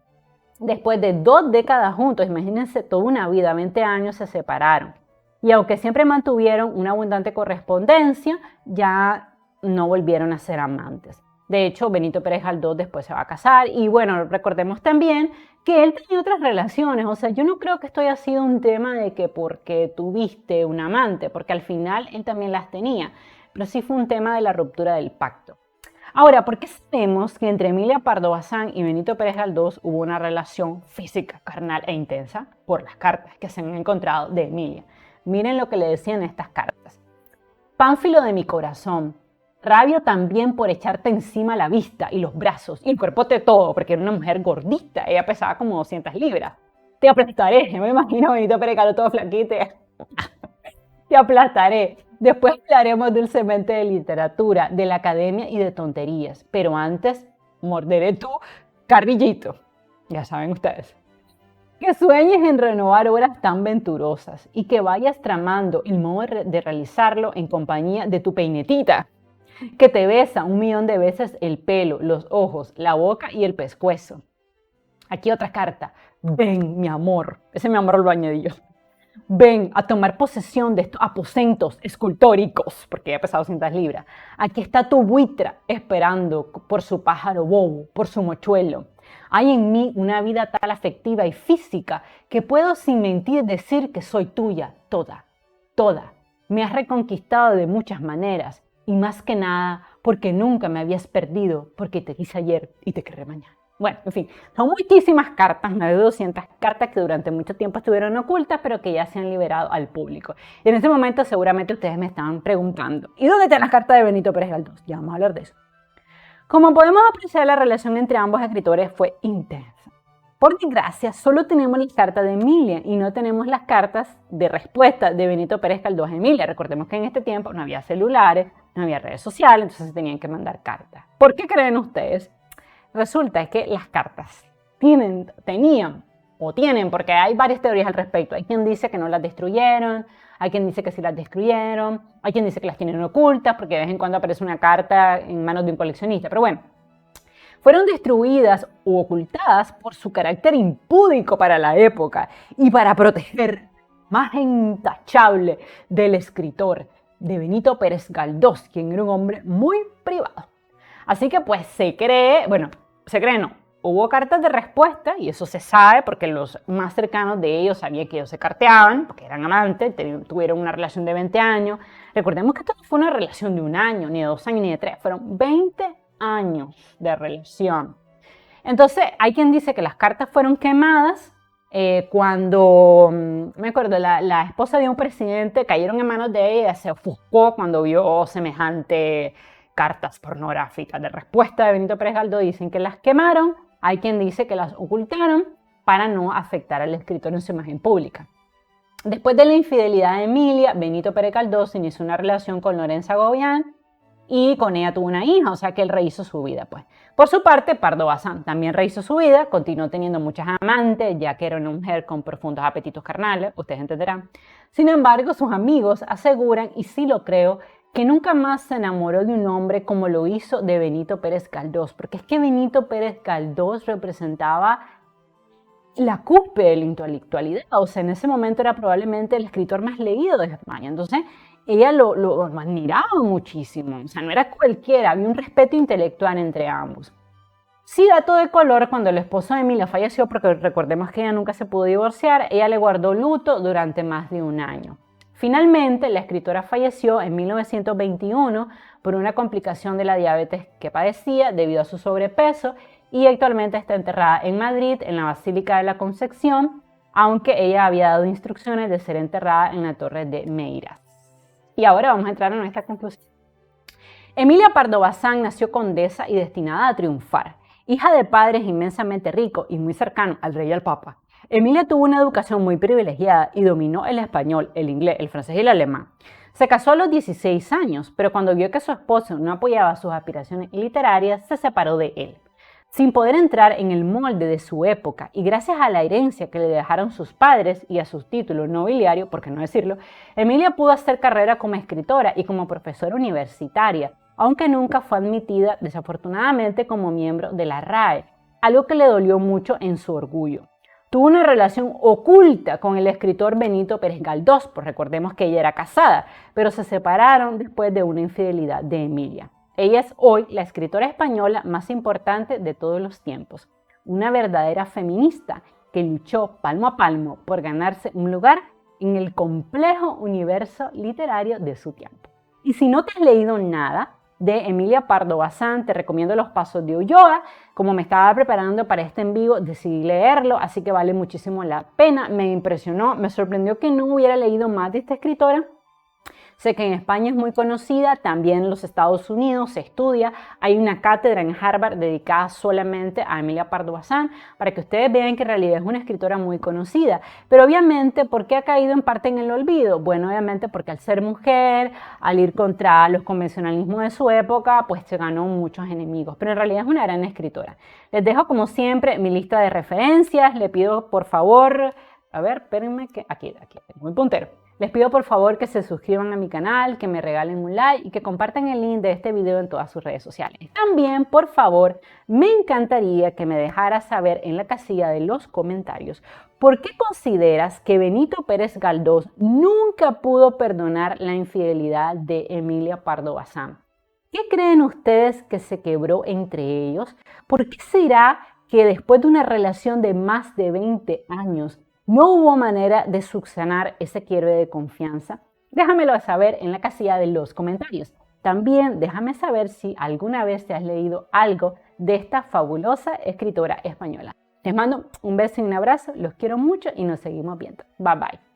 Después de 2 décadas juntos, imagínense toda una vida, 20 años, se separaron. Y aunque siempre mantuvieron una abundante correspondencia, ya no volvieron a ser amantes. De hecho, Benito Pérez Galdós después se va a casar y bueno, recordemos también que él tenía otras relaciones. O sea, yo no creo que esto haya sido un tema de que porque tuviste un amante, porque al final él también las tenía, pero sí fue un tema de la ruptura del pacto. Ahora, ¿por qué sabemos que entre Emilia Pardo Bazán y Benito Pérez Galdós hubo una relación física, carnal e intensa? Por las cartas que se han encontrado de Emilia. Miren lo que le decían estas cartas. Pánfilo de mi corazón, rabio también por echarte encima la vista y los brazos y el cuerpo de todo, porque era una mujer gordita, ella pesaba como 200 libras. Te aplastaré, me imagino a Benito Pérez Galdós todo flaquito. Te aplastaré. Después hablaremos dulcemente de literatura, de la academia y de tonterías. Pero antes, morderé tu carrillito. Ya saben ustedes. Que sueñes en renovar obras tan venturosas y que vayas tramando el modo de realizarlo en compañía de tu peinetita, que te besa 1.000.000 de veces el pelo, los ojos, la boca y el pescuezo. Aquí otra carta. Ven, mi amor. Ese mi amor lo añadí yo. Ven a tomar posesión de estos aposentos escultóricos, porque ya ha pesado 200 libras. Aquí está tu buitra esperando por su pájaro bobo, por su mochuelo. Hay en mí una vida tal afectiva y física que puedo sin mentir decir que soy tuya, toda, toda. Me has reconquistado de muchas maneras y más que nada porque nunca me habías perdido, porque te quise ayer y te querré mañana. Bueno, en fin, son muchísimas cartas, más de 200 cartas que durante mucho tiempo estuvieron ocultas, pero que ya se han liberado al público. Y en este momento seguramente ustedes me estaban preguntando, ¿y dónde están las cartas de Benito Pérez Galdós? Ya vamos a hablar de eso. Como podemos apreciar, la relación entre ambos escritores fue intensa. Por desgracia, solo tenemos las cartas de Emilia y no tenemos las cartas de respuesta de Benito Pérez Galdós a Emilia. Recordemos que en este tiempo no había celulares, no había redes sociales, entonces se tenían que mandar cartas. ¿Por qué creen ustedes? Resulta que las cartas tenían, porque hay varias teorías al respecto. Hay quien dice que no las destruyeron, hay quien dice que sí las destruyeron, hay quien dice que las tienen ocultas porque de vez en cuando aparece una carta en manos de un coleccionista. Pero bueno, fueron destruidas u ocultadas por su carácter impúdico para la época y para proteger más intachable del escritor, de Benito Pérez Galdós, quien era un hombre muy privado. Así que pues hubo cartas de respuesta y eso se sabe porque los más cercanos de ellos sabían que ellos se carteaban, porque eran amantes, tuvieron una relación de 20 años. Recordemos que esto no fue una relación de 1 año, ni de 2 años, ni de 3, fueron 20 años de relación. Entonces hay quien dice que las cartas fueron quemadas Cuando, me acuerdo, la esposa de un presidente cayeron en manos de ella, se ofuscó cuando vio semejante cartas pornográficas de respuesta de Benito Pérez Galdós. Dicen que las quemaron, hay quien dice que las ocultaron para no afectar al escritor en su imagen pública. Después de la infidelidad de Emilia, Benito Pérez Galdós inició una relación con Lorenza Gobián y con ella tuvo una hija, o sea que él rehizo su vida, pues. Por su parte, Pardo Bazán también rehizo su vida, continuó teniendo muchas amantes, ya que era una mujer con profundos apetitos carnales, ustedes entenderán. Sin embargo, sus amigos aseguran, y sí lo creo, que nunca más se enamoró de un hombre como lo hizo de Benito Pérez Galdós, porque es que Benito Pérez Galdós representaba la cúspide de la intelectualidad, o sea, en ese momento era probablemente el escritor más leído de España, entonces ella lo admiraba muchísimo, o sea, no era cualquiera, había un respeto intelectual entre ambos. Sí, dato de color, cuando el esposo de Emilia falleció, porque recordemos que ella nunca se pudo divorciar, ella le guardó luto durante más de un año. Finalmente, la escritora falleció en 1921 por una complicación de la diabetes que padecía debido a su sobrepeso y actualmente está enterrada en Madrid, en la Basílica de la Concepción, aunque ella había dado instrucciones de ser enterrada en la Torre de Meirás. Y ahora vamos a entrar en nuestra conclusión. Emilia Pardo Bazán nació condesa y destinada a triunfar. Hija de padres inmensamente ricos y muy cercanos al rey y al papa, Emilia tuvo una educación muy privilegiada y dominó el español, el inglés, el francés y el alemán. Se casó a los 16 años, pero cuando vio que su esposo no apoyaba sus aspiraciones literarias, se separó de él. Sin poder entrar en el molde de su época y gracias a la herencia que le dejaron sus padres y a sus títulos nobiliarios, por qué no decirlo, Emilia pudo hacer carrera como escritora y como profesora universitaria, aunque nunca fue admitida, desafortunadamente, como miembro de la RAE, algo que le dolió mucho en su orgullo. Tuvo una relación oculta con el escritor Benito Pérez Galdós, pues recordemos que ella era casada, pero se separaron después de una infidelidad de Emilia. Ella es hoy la escritora española más importante de todos los tiempos, una verdadera feminista que luchó palmo a palmo por ganarse un lugar en el complejo universo literario de su tiempo. Y si no te has leído nada de Emilia Pardo Bazán, te recomiendo Los Pasos de Ulloa. Como me estaba preparando para este en vivo, decidí leerlo, así que vale muchísimo la pena. Me impresionó, me sorprendió que no hubiera leído más de esta escritora. Sé que en España es muy conocida, también en los Estados Unidos se estudia. Hay una cátedra en Harvard dedicada solamente a Emilia Pardo Bazán, para que ustedes vean que en realidad es una escritora muy conocida. Pero obviamente, ¿por qué ha caído en parte en el olvido? Bueno, obviamente porque al ser mujer, al ir contra los convencionalismos de su época, pues se ganó muchos enemigos. Pero en realidad es una gran escritora. Les dejo como siempre mi lista de referencias. Le pido por favor, a ver, espérenme que aquí tengo el puntero. Les pido por favor que se suscriban a mi canal, que me regalen un like y que compartan el link de este video en todas sus redes sociales. También, por favor, me encantaría que me dejaras saber en la casilla de los comentarios por qué consideras que Benito Pérez Galdós nunca pudo perdonar la infidelidad de Emilia Pardo Bazán. ¿Qué creen ustedes que se quebró entre ellos? ¿Por qué será que después de una relación de más de 20 años, no hubo manera de subsanar ese quiebre de confianza? Déjamelo saber en la casilla de los comentarios. También déjame saber si alguna vez te has leído algo de esta fabulosa escritora española. Les mando un beso y un abrazo, los quiero mucho y nos seguimos viendo. Bye bye.